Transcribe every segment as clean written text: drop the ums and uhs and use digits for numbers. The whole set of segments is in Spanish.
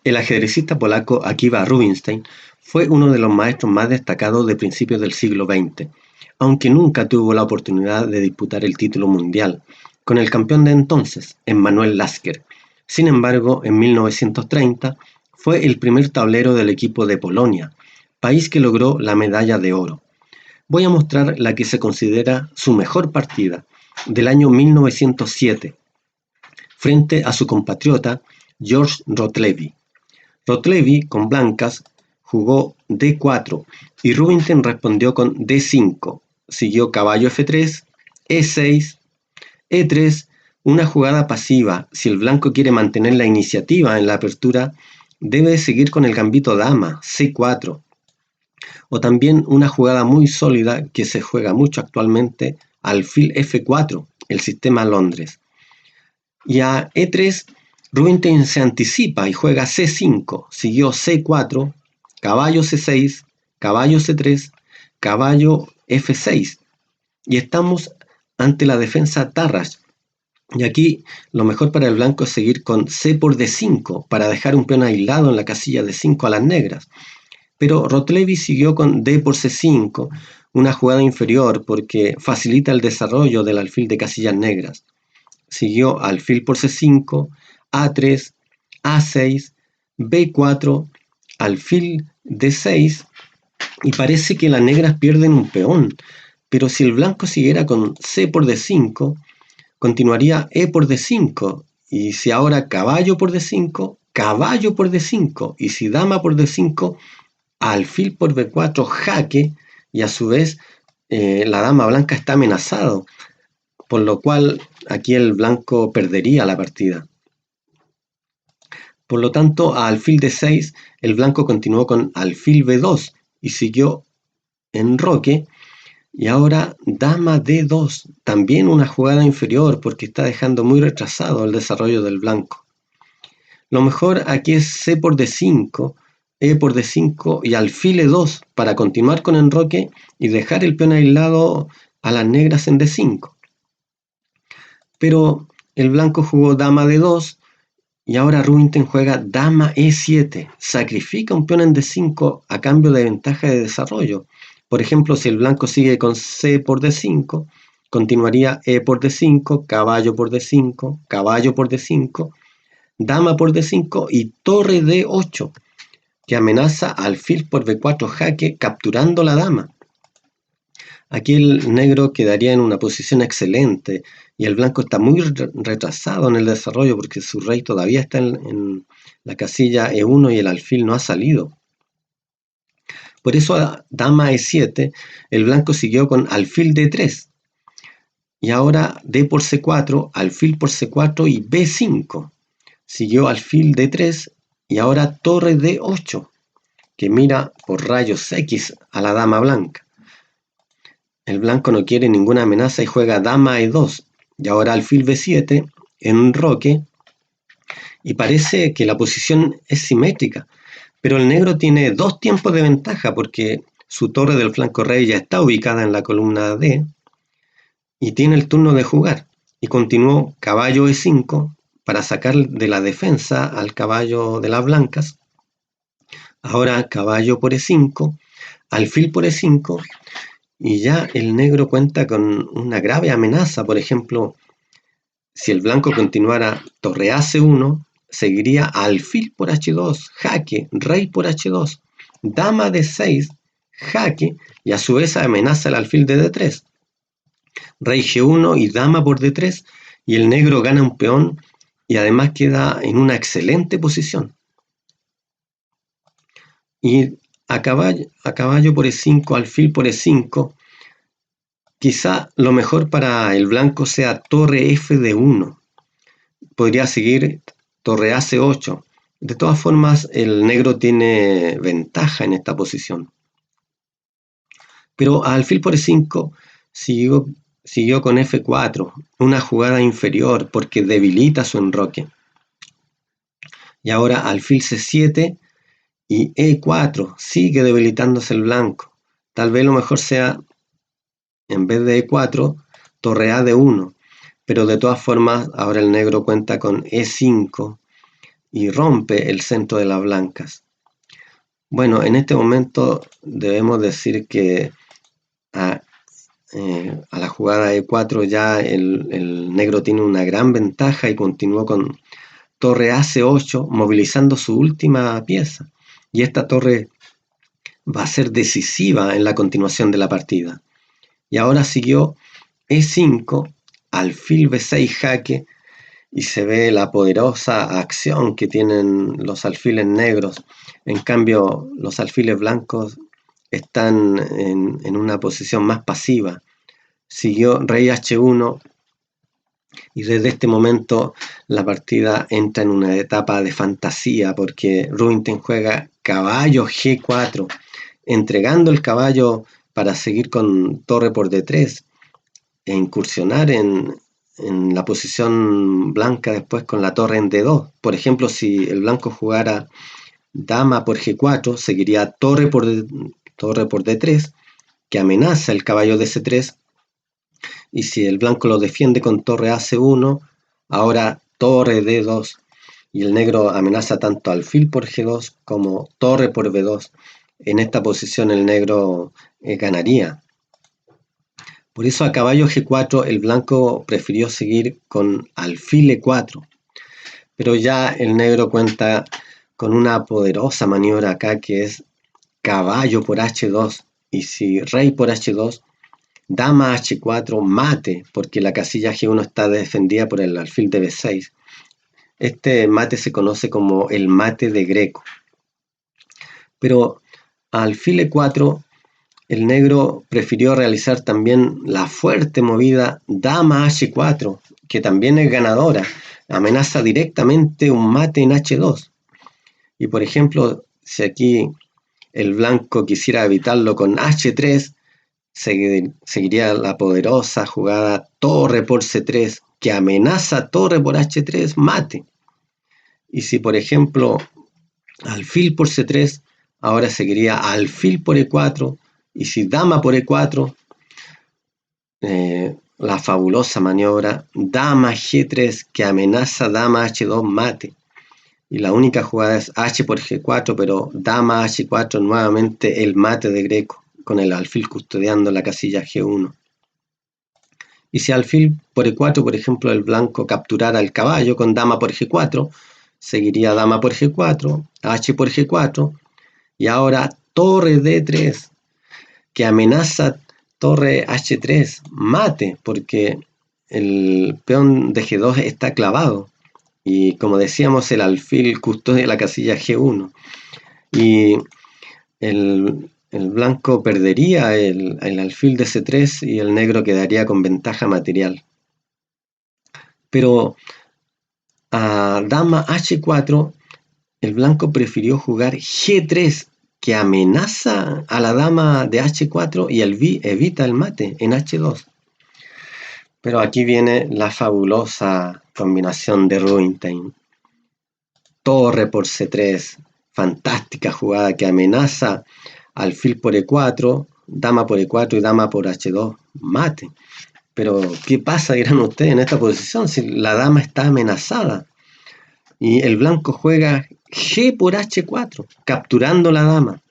El ajedrecista polaco Akiva Rubinstein fue uno de los maestros más destacados de principios del siglo XX, aunque nunca tuvo la oportunidad de disputar el título mundial con el campeón de entonces, Emanuel Lasker. Sin embargo, en 1930 fue el primer tablero del equipo de Polonia, país que logró la medalla de oro. Voy a mostrar la que se considera su mejor partida, del año 1907, frente a su compatriota George Rotlevi. Rotlevi, con blancas, jugó D4 y Rubinstein respondió con D5. Siguió caballo F3, E6, E3, una jugada pasiva. Si el blanco quiere mantener la iniciativa en la apertura, debe seguir con el gambito dama, C4. O también una jugada muy sólida que se juega mucho actualmente, alfil F4, el sistema Londres. Y a E3, Rubinstein se anticipa y juega C5, siguió C4, caballo C6, caballo C3, caballo F6. Y estamos ante la defensa Tarrasch. Y aquí lo mejor para el blanco es seguir con C por D5 para dejar un peón aislado en la casilla D5 a las negras. Pero Rotlevi siguió con D por C5, una jugada inferior porque facilita el desarrollo del alfil de casillas negras. Siguió alfil por C5, A3, A6, B4, alfil D6 y parece que las negras pierden un peón, pero si el blanco siguiera con C por D5, continuaría E por D5 y si ahora caballo por D5, caballo por D5 y si dama por D5, alfil por B4 jaque y a su vez la dama blanca está amenazado, por lo cual aquí el blanco perdería la partida. Por lo tanto, a alfil D6 el blanco continuó con alfil B2 y siguió enroque. Y ahora dama D2, también una jugada inferior porque está dejando muy retrasado el desarrollo del blanco. Lo mejor aquí es C por D5, E por D5 y alfil E2 para continuar con enroque y dejar el peón aislado a las negras en D5. Pero el blanco jugó dama D2 y ahora Rubinstein juega dama E7, sacrifica un peón en D5 a cambio de ventaja de desarrollo. Por ejemplo, si el blanco sigue con C por D5, continuaría E por D5, caballo por D5, caballo por D5, dama por D5 y torre D8, que amenaza alfil por B4 jaque capturando la dama. Aquí el negro quedaría en una posición excelente y el blanco está muy retrasado en el desarrollo porque su rey todavía está en la casilla E1 y el alfil no ha salido. Por eso a dama E7 el blanco siguió con alfil D3 y ahora D por C4, alfil por C4 y B5. Siguió alfil D3 y ahora torre D8 que mira por rayos X a la dama blanca. El blanco no quiere ninguna amenaza y juega dama E2 y ahora alfil B7 enroque y parece que la posición es simétrica, pero el negro tiene dos tiempos de ventaja porque su torre del flanco rey ya está ubicada en la columna D y tiene el turno de jugar y continuó caballo E5 para sacar de la defensa al caballo de las blancas. Ahora caballo por E5, alfil por E5 y ya el negro cuenta con una grave amenaza. Por ejemplo, si el blanco continuara torre a C1, seguiría alfil por H2, jaque, rey por H2, dama D6, jaque, y a su vez amenaza el alfil de D3, rey G1 y dama por D3, y el negro gana un peón y además queda en una excelente posición. Y a caballo por E5, alfil por E5, quizá lo mejor para el blanco sea torre F de 1. Podría seguir torre AC8. De todas formas, el negro tiene ventaja en esta posición. Pero alfil por E5 siguió con F4, una jugada inferior porque debilita su enroque. Y ahora alfil C7 y E4, sigue debilitándose el blanco. Tal vez lo mejor sea, en vez de E4, torre A de 1. Pero de todas formas, ahora el negro cuenta con E5 y rompe el centro de las blancas. Bueno, en este momento debemos decir que a la jugada E4 ya el negro tiene una gran ventaja y continuó con torre a C8, movilizando su última pieza. Y esta torre va a ser decisiva en la continuación de la partida. Y ahora siguió E5, alfil B6 jaque, y se ve la poderosa acción que tienen los alfiles negros. En cambio, los alfiles blancos están en una posición más pasiva. Siguió rey H1 y desde este momento la partida entra en una etapa de fantasía porque Rubinstein juega caballo G4, entregando el caballo para seguir con torre por D3 e incursionar en la posición blanca después con la torre en D2. Por ejemplo, si el blanco jugara dama por G4, seguiría torre por D3, que amenaza el caballo de C3, y si el blanco lo defiende con torre a C1, ahora torre D2, y el negro amenaza tanto alfil por G2 como torre por B2. En esta posición el negro ganaría. Por eso a caballo G4 el blanco prefirió seguir con alfil E4, pero ya el negro cuenta con una poderosa maniobra acá que es caballo por H2, y si rey por H2, dama H4 mate, porque la casilla G1 está defendida por el alfil de B6. Este mate se conoce como el mate de Greco. Pero alfil E4 el negro prefirió realizar también la fuerte movida dama H4, que también es ganadora, amenaza directamente un mate en H2. Y por ejemplo, si aquí el blanco quisiera evitarlo con H3, seguiría la poderosa jugada torre por C3, que amenaza torre por H3, mate. Y si por ejemplo alfil por C3, ahora seguiría alfil por E4, y si dama por E4, la fabulosa maniobra dama G3 que amenaza dama H2 mate. Y la única jugada es H por G4, pero dama H4 nuevamente el mate de Greco, con el alfil custodiando la casilla G1. Y si alfil por E4, por ejemplo, el blanco capturara el caballo con dama por G4, seguiría dama por G4, H por G4, y ahora torre D3, que amenaza torre H3, mate, porque el peón de G2 está clavado. Y como decíamos, el alfil custodia la casilla G1. Y el blanco perdería el alfil de C3 y el negro quedaría con ventaja material. Pero a dama H4, el blanco prefirió jugar G3, que amenaza a la dama de H4 y evita el mate en H2. Pero aquí viene la fabulosa combinación de Rubinstein. Torre por C3, fantástica jugada que amenaza alfil por E4, dama por E4 y dama por H2, mate. Pero, ¿qué pasa, dirán ustedes, en esta posición si la dama está amenazada? Y el blanco juega G por H4, capturando la dama.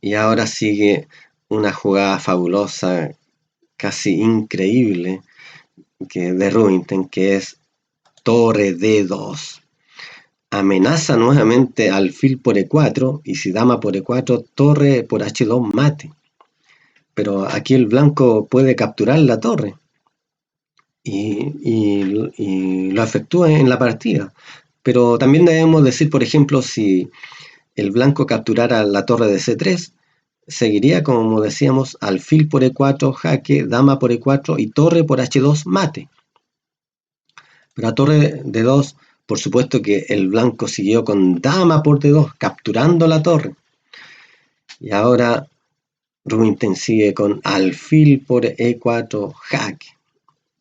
Y ahora sigue una jugada fabulosa, casi increíble, de Rubinstein, que es torre D2. Amenaza nuevamente alfil por E4, y si dama por E4, torre por H2 mate. Pero aquí el blanco puede capturar la torre y lo efectúa en la partida. Pero también debemos decir, por ejemplo, si el blanco capturara la torre de C3, seguiría, como decíamos, alfil por E4 jaque, dama por E4 y torre por H2 mate. Pero a torre D2, por supuesto que el blanco siguió con dama por D2, capturando la torre. Y ahora Rubinstein sigue con alfil por E4 jaque.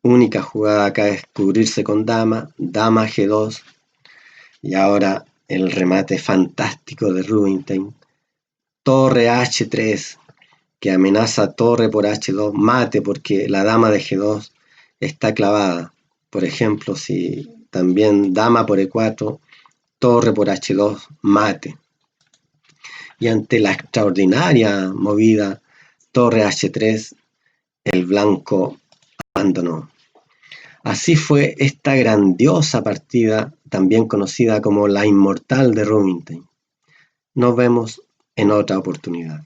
Única jugada acá es cubrirse con dama, dama G2. Y ahora el remate fantástico de Rubinstein. Torre H3, que amenaza torre por H2, mate porque la dama de G2 está clavada. Por ejemplo, si también dama por E4, torre por h2, mate. Y ante la extraordinaria movida torre h3, el blanco abandonó. Así fue esta grandiosa partida, también conocida como la inmortal de Rubinstein. Nos vemos en otra oportunidad.